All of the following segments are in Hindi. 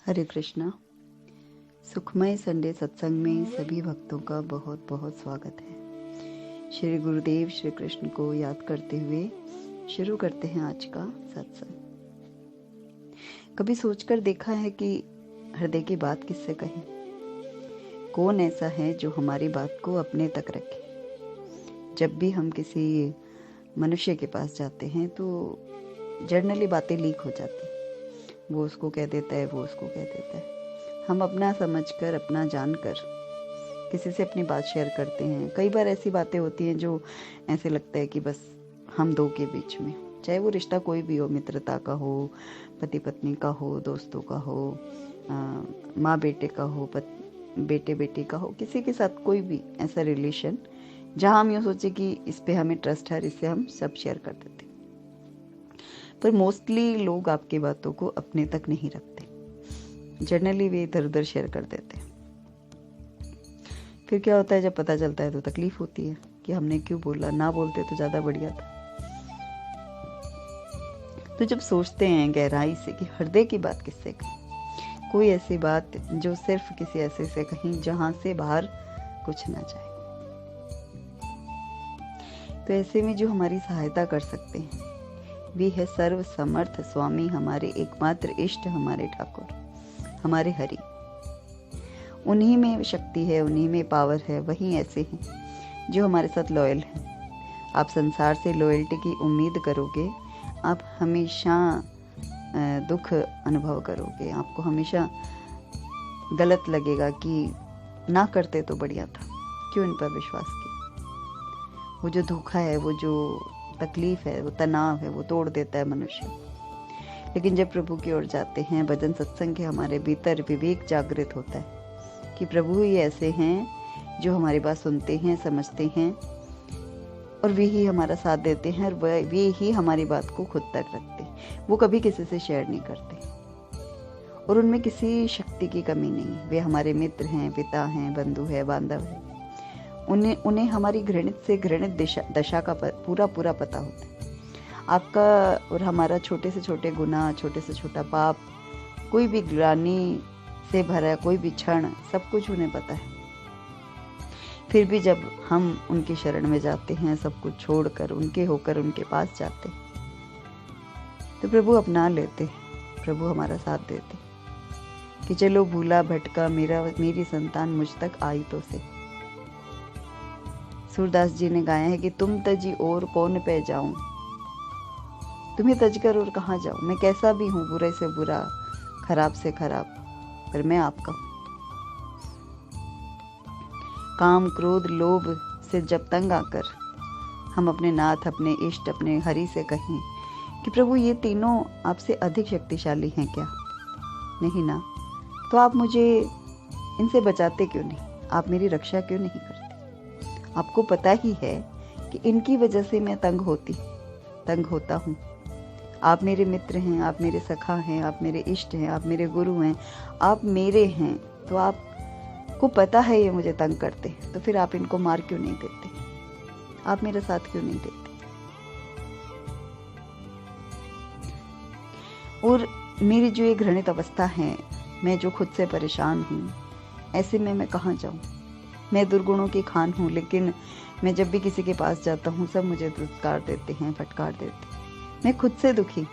हरे कृष्णा। सुखमय संडे सत्संग में सभी भक्तों का बहुत बहुत स्वागत है। श्री गुरुदेव श्री कृष्ण को याद करते हुए शुरू करते हैं आज का सत्संग। कभी सोचकर देखा है कि हृदय की बात किससे कहें? कौन ऐसा है जो हमारी बात को अपने तक रखे? जब भी हम किसी मनुष्य के पास जाते हैं तो जर्नली बातें लीक हो जाती हैं। वो उसको कह देता है, वो उसको कह देता है। हम अपना समझकर, अपना जानकर किसी से अपनी बात शेयर करते हैं। कई बार ऐसी बातें होती हैं जो ऐसे लगता है कि बस हम दो के बीच में, चाहे वो रिश्ता कोई भी हो, मित्रता का हो, पति पत्नी का हो, दोस्तों का हो, माँ बेटे का हो, बेटे बेटी का हो, किसी के साथ कोई भी ऐसा रिलेशन जहाँ हम यूँ सोचे कि इस पे हमें ट्रस्ट है, इससे हम सब शेयर कर देते। पर मोस्टली लोग आपकी बातों को अपने तक नहीं रखते। जनरली वे इधर उधर शेयर कर देते हैं। फिर क्या होता है, जब पता चलता है तो तकलीफ होती है कि हमने क्यों बोला, ना बोलते तो ज़्यादा बढ़िया था। तो जब सोचते हैं गहराई से कि हृदय की बात किससे कहें, कोई ऐसी बात जो सिर्फ किसी ऐसे से कहीं जहां से बाहर कुछ ना जाए, तो ऐसे में जो हमारी सहायता कर सकते हैं वे है सर्व समर्थ स्वामी, हमारे एकमात्र इष्ट, हमारे ठाकुर, हमारे हरि। उन्हीं में शक्ति है, उन्हीं में पावर है। वही ऐसे हैं जो हमारे साथ लॉयल हैं। आप संसार से लॉयल्टी की उम्मीद करोगे, आप हमेशा दुख अनुभव करोगे। आपको हमेशा गलत लगेगा कि ना करते तो बढ़िया था, क्यों इन पर विश्वास किया। वो जो धोखा है, वो जो तकलीफ है, वो तनाव है, वो तोड़ देता है मनुष्य। लेकिन जब प्रभु की ओर जाते हैं, भजन सत्संग के हमारे भीतर विवेक जागृत होता है कि प्रभु ही ऐसे हैं जो हमारी बात सुनते हैं, समझते हैं, और वे ही हमारा साथ देते हैं, और वे ही हमारी बात को खुद तक रखते हैं। वो कभी किसी से शेयर नहीं करते और उनमें किसी शक्ति की कमी नहीं। वे हमारे मित्र हैं, पिता हैं, बंधु है, बांधव है। उन्हें हमारी घृणित से घृणित दशा का पूरा पता होता है। आपका और हमारा छोटे से छोटे गुनाह, छोटे से छोटा पाप, कोई भी ग्लानि से भरा कोई भी क्षण, सब कुछ उन्हें पता है। फिर भी जब हम उनकी शरण में जाते हैं, सब कुछ छोड़कर, उनके होकर उनके पास जाते हैं, तो प्रभु अपना लेते, प्रभु हमारा साथ देते कि चलो भूला भटका मेरी संतान मुझ तक आई तो से। सूरदास जी ने गाया है कि तुम तजी और कौन पे जाऊं, तुम्हें तजकर और कहाँ जाऊं। मैं कैसा भी हूँ, बुरे से बुरा, खराब से खराब, पर मैं आपका हूँ। काम क्रोध लोभ से जब तंग आकर हम अपने नाथ, अपने इष्ट, अपने हरि से कहें कि प्रभु ये तीनों आपसे अधिक शक्तिशाली हैं क्या? नहीं ना, तो आप मुझे इनसे बचाते क्यों नहीं? आप मेरी रक्षा क्यों नहीं करते? आपको पता ही है कि इनकी वजह से मैं तंग होता हूँ। आप मेरे मित्र हैं, आप मेरे सखा हैं, आप मेरे इष्ट हैं, आप मेरे गुरु हैं, आप मेरे हैं, तो आपको पता है ये मुझे तंग करते हैं, तो फिर आप इनको मार क्यों नहीं देते? आप मेरा साथ क्यों नहीं देते? और मेरी जो ये घृणित अवस्था है, मैं जो खुद से परेशान हूँ, ऐसे में मैं कहाँ जाऊँ? मैं दुर्गुणों की खान हूँ, लेकिन मैं जब भी किसी के पास जाता हूँ सब मुझे दुत्कार देते हैं, फटकार देते हैं। मैं खुद से दुखी,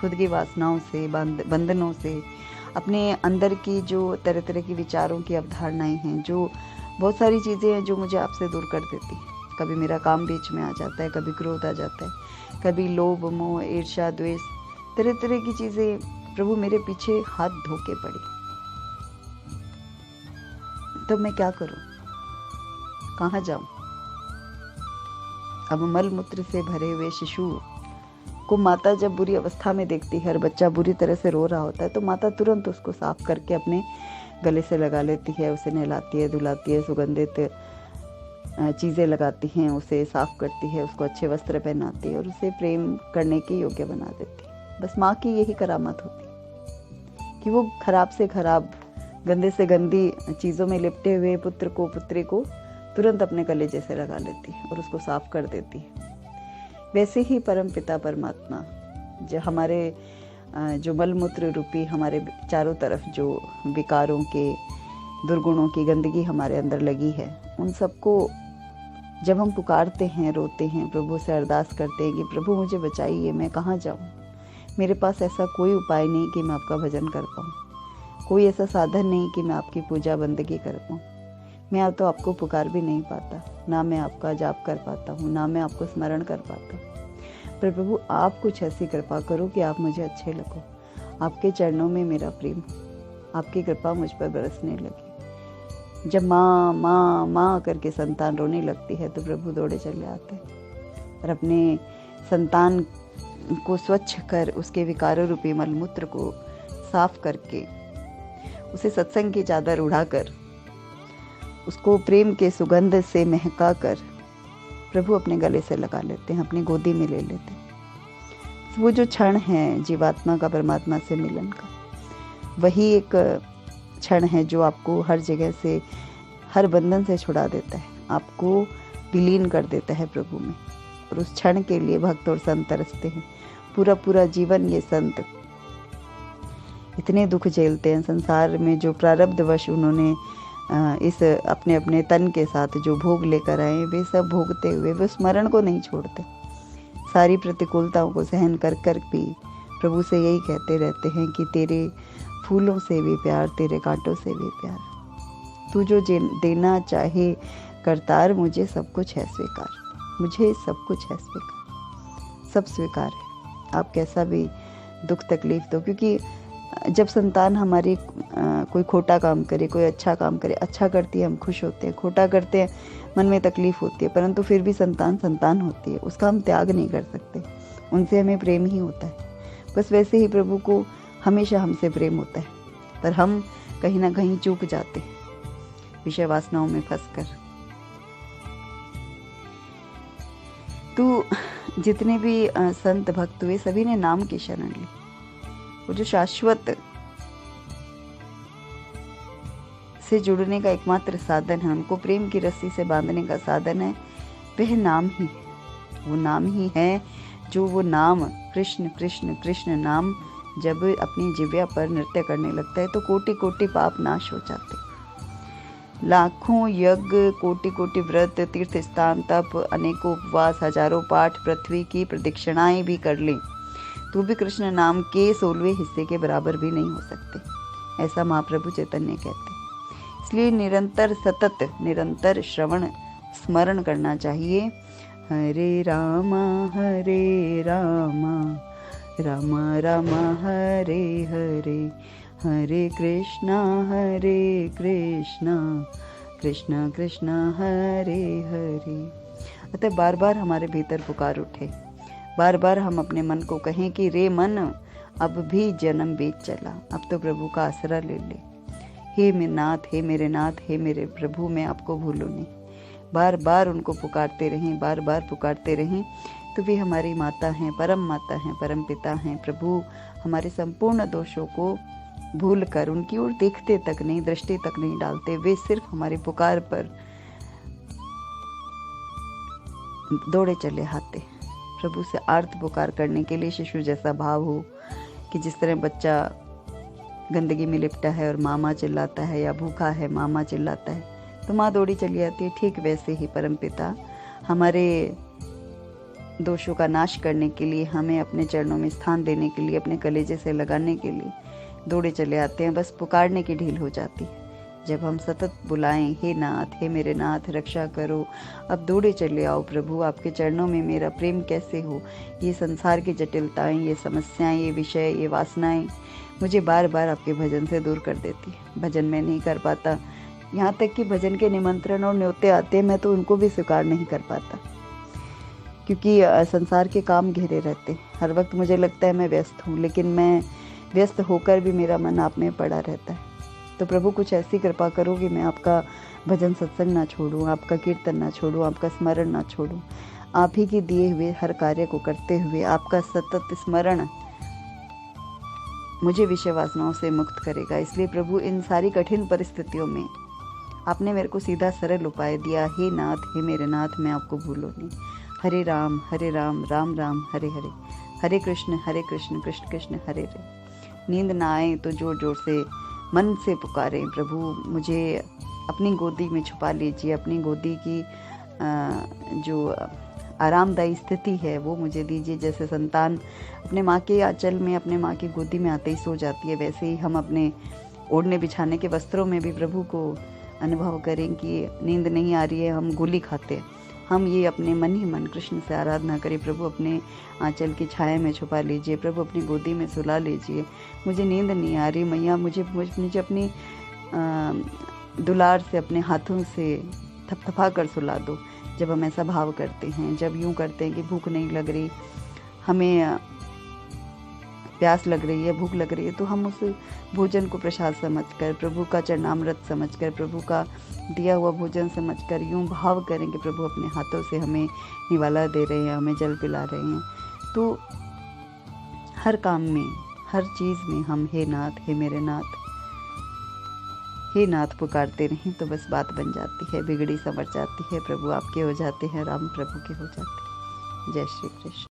खुद की वासनाओं से, बंधनों से, अपने अंदर की जो तरह तरह की विचारों की अवधारणाएं हैं, जो बहुत सारी चीज़ें हैं जो मुझे आपसे दूर कर देती हैं। कभी मेरा काम बीच में आ जाता है, कभी क्रोध आ जाता है, कभी लोभ, मोह, ईर्ष्या, द्वेष, तरह तरह की चीज़ें प्रभु मेरे पीछे हाथ धो के पड़ी। तो मैं क्या करूँ, कहाँ जाऊँ? अब मल मूत्र से भरे हुए शिशु को माता जब बुरी अवस्था में देखती है, हर बच्चा बुरी तरह से रो रहा होता है, तो माता तुरंत उसको साफ करके अपने गले से लगा लेती है, उसे नहलाती है, धुलाती है, सुगंधित चीज़ें लगाती हैं, उसे साफ करती है, उसको अच्छे वस्त्र पहनाती है और उसे प्रेम करने के योग्य बना देती है। बस माँ की यही करामत होती है कि वो खराब से खराब, गंदे से गंदी चीज़ों में लिपटे हुए पुत्र को, पुत्री को तुरंत अपने कलेजे से लगा लेती है और उसको साफ कर देती है। वैसे ही परम पिता परमात्मा जो हमारे जो मलमूत्र रूपी हमारे चारों तरफ जो विकारों के, दुर्गुणों की गंदगी हमारे अंदर लगी है, उन सबको जब हम पुकारते हैं, रोते हैं, प्रभु से अरदास करते हैं कि प्रभु मुझे बचाइए, मैं कहाँ जाऊँ, मेरे पास ऐसा कोई उपाय नहीं कि मैं आपका भजन कर पाऊँ, कोई ऐसा साधन नहीं कि मैं आपकी पूजा बंदगी कर पाऊँ, मैं तो आपको पुकार भी नहीं पाता, ना मैं आपका जाप कर पाता हूँ, ना मैं आपको स्मरण कर पाता हूँ। पर प्रभु आप कुछ ऐसी कृपा करो कि आप मुझे अच्छे लगो, आपके चरणों में मेरा प्रेम हो, आपकी कृपा मुझ पर बरसने लगे। जब माँ माँ माँ करके संतान रोने लगती है तो प्रभु दौड़े चले आते और अपने संतान को स्वच्छ कर, उसके विकारों रूपी मलमूत्र को साफ करके, उसे सत्संग की चादर उड़ाकर, उसको प्रेम के सुगंध से महका कर प्रभु अपने गले से लगा लेते हैं, अपनी गोदी में ले लेते हैं। वो जो क्षण है जीवात्मा का परमात्मा से मिलन का, वही एक क्षण है जो आपको हर जगह से, हर बंधन से छुड़ा देता है, आपको विलीन कर देता है प्रभु में। और उस क्षण के लिए भक्त और संत तरसते हैं। पूरा पूरा जीवन ये संत इतने दुख झेलते हैं संसार में, जो प्रारब्धवश उन्होंने इस अपने अपने तन के साथ जो भोग लेकर आए, वे सब भोगते हुए वे स्मरण को नहीं छोड़ते। सारी प्रतिकूलताओं को सहन कर कर भी प्रभु से यही कहते रहते हैं कि तेरे फूलों से भी प्यार, तेरे कांटों से भी प्यार, तू जो देना चाहे करतार, मुझे सब कुछ है स्वीकार, मुझे सब कुछ है स्वीकार, सब स्वीकार है। आप कैसा भी दुख तकलीफ दो, क्योंकि जब संतान हमारी कोई खोटा काम करे, कोई अच्छा काम करे, अच्छा करती है हम खुश होते हैं, खोटा करते हैं मन में तकलीफ होती है, परंतु फिर भी संतान संतान होती है, उसका हम त्याग नहीं कर सकते, उनसे हमें प्रेम ही होता है। बस वैसे ही प्रभु को हमेशा हमसे प्रेम होता है, पर हम कहीं ना कहीं चूक जाते हैं विषय वासनाओं में फंसकर। तो जितने भी संत भक्त हुए सभी ने नाम की शरण ली। वो जो शाश्वत से जुड़ने का एकमात्र साधन है, उनको प्रेम की रस्सी से बांधने का साधन है, वह नाम ही है। वो नाम ही है जो, वो नाम कृष्ण कृष्ण कृष्ण नाम जब अपनी जिह्वा पर नृत्य करने लगता है तो कोटि कोटि पाप नाश हो जाते। लाखों यज्ञ, कोटि कोटि व्रत, तीर्थ स्थान, तप, अनेकों उपवास, हजारों पाठ, पृथ्वी की प्रदक्षिणाएं भी कर लें तो भी कृष्ण नाम के 16वें हिस्से के बराबर भी नहीं हो सकते, ऐसा महाप्रभु चैतन्य कहते। इसलिए निरंतर सतत निरंतर श्रवण स्मरण करना चाहिए। हरे रामा राम राम हरे हरे, हरे कृष्णा कृष्ण कृष्ण हरे हरे। अतः बार बार हमारे भीतर पुकार उठे, बार बार हम अपने मन को कहें कि रे मन अब भी जन्म बीत चला, अब तो प्रभु का आसरा ले ले। हे मेरे नाथ, हे मेरे नाथ, हे मेरे प्रभु, मैं आपको भूलूं नहीं। बार बार उनको पुकारते रहें, बार बार पुकारते रहें, तो वे हमारी माता हैं, परम पिता हैं। प्रभु हमारे संपूर्ण दोषों को भूल कर उनकी ओर देखते तक नहीं, दृष्टि तक नहीं डालते, वे सिर्फ हमारी पुकार पर दौड़े चले आते। प्रभु से आर्त पुकार करने के लिए शिशु जैसा भाव हो कि जिस तरह बच्चा गंदगी में लिपटा है और मामा चिल्लाता है, या भूखा है मामा चिल्लाता है तो माँ दौड़ी चली आती है, ठीक वैसे ही परमपिता हमारे दोषों का नाश करने के लिए, हमें अपने चरणों में स्थान देने के लिए, अपने कलेजे से लगाने के लिए दौड़े चले आते हैं। बस पुकारने की ढील हो जाती है। जब हम सतत बुलाएं, हे नाथ, हे मेरे नाथ, रक्षा करो, अब दौड़े चले आओ प्रभु, आपके चरणों में मेरा प्रेम कैसे हो। ये संसार की जटिलताएं, ये समस्याएं, ये विषय, ये वासनाएं मुझे बार बार आपके भजन से दूर कर देती है। भजन मैं नहीं कर पाता, यहाँ तक कि भजन के निमंत्रण और न्योते आते हैं, मैं तो उनको भी स्वीकार नहीं कर पाता, क्योंकि संसार के काम घेरे रहते। हर वक्त मुझे लगता है मैं व्यस्त हूँ, लेकिन मैं व्यस्त होकर भी मेरा मन आप में पड़ा रहता है। तो प्रभु कुछ ऐसी कृपा करो कि मैं आपका भजन सत्संग ना छोड़ूं, आपका कीर्तन ना छोड़ूं, आपका स्मरण ना छोड़ूं। आप ही के दिए हुए हर कार्य को करते हुए आपका सतत स्मरण मुझे विषय वासनाओं से मुक्त करेगा। इसलिए प्रभु इन सारी कठिन परिस्थितियों में आपने मेरे को सीधा सरल उपाय दिया। हे नाथ, हे मेरे नाथ, मैं आपको भूलूं नहीं। हरे राम राम राम हरे हरे, हरे कृष्ण कृष्ण कृष्ण हरे हरे। नींद ना आए तो जोर जोर से मन से पुकारें, प्रभु मुझे अपनी गोदी में छुपा लीजिए, अपनी गोदी की जो आरामदायी स्थिति है वो मुझे दीजिए। जैसे संतान अपने माँ के आंचल में, अपने माँ की गोदी में आते ही सो जाती है, वैसे ही हम अपने ओढ़ने बिछाने के वस्त्रों में भी प्रभु को अनुभव करें कि नींद नहीं आ रही है, हम गोली खाते हैं। हम ये अपने मन ही मन कृष्ण से आराधना करें, प्रभु अपने आंचल की छाया में छुपा लीजिए, प्रभु अपनी गोदी में सुला लीजिए। मुझे नींद नहीं आ रही मैया, मुझे अपनी दुलार से, अपने हाथों से थपथपा कर सुला दो। जब हम ऐसा भाव करते हैं, जब यूँ करते हैं कि भूख नहीं लग रही, हमें प्यास लग रही है, भूख लग रही है, तो हम उस भोजन को प्रसाद समझकर, प्रभु का चरणामृत समझकर, प्रभु का दिया हुआ भोजन समझकर यूँ भाव करें कि प्रभु अपने हाथों से हमें निवाला दे रहे हैं, हमें जल पिला रहे हैं। तो हर काम में, हर चीज़ में हम हे नाथ, हे मेरे नाथ, हे नाथ पुकारते रहें तो बस बात बन जाती है, बिगड़ी संवर जाती है, प्रभु आपके हो जाते हैं, राम प्रभु के हो जाते हैं। जय श्री कृष्ण।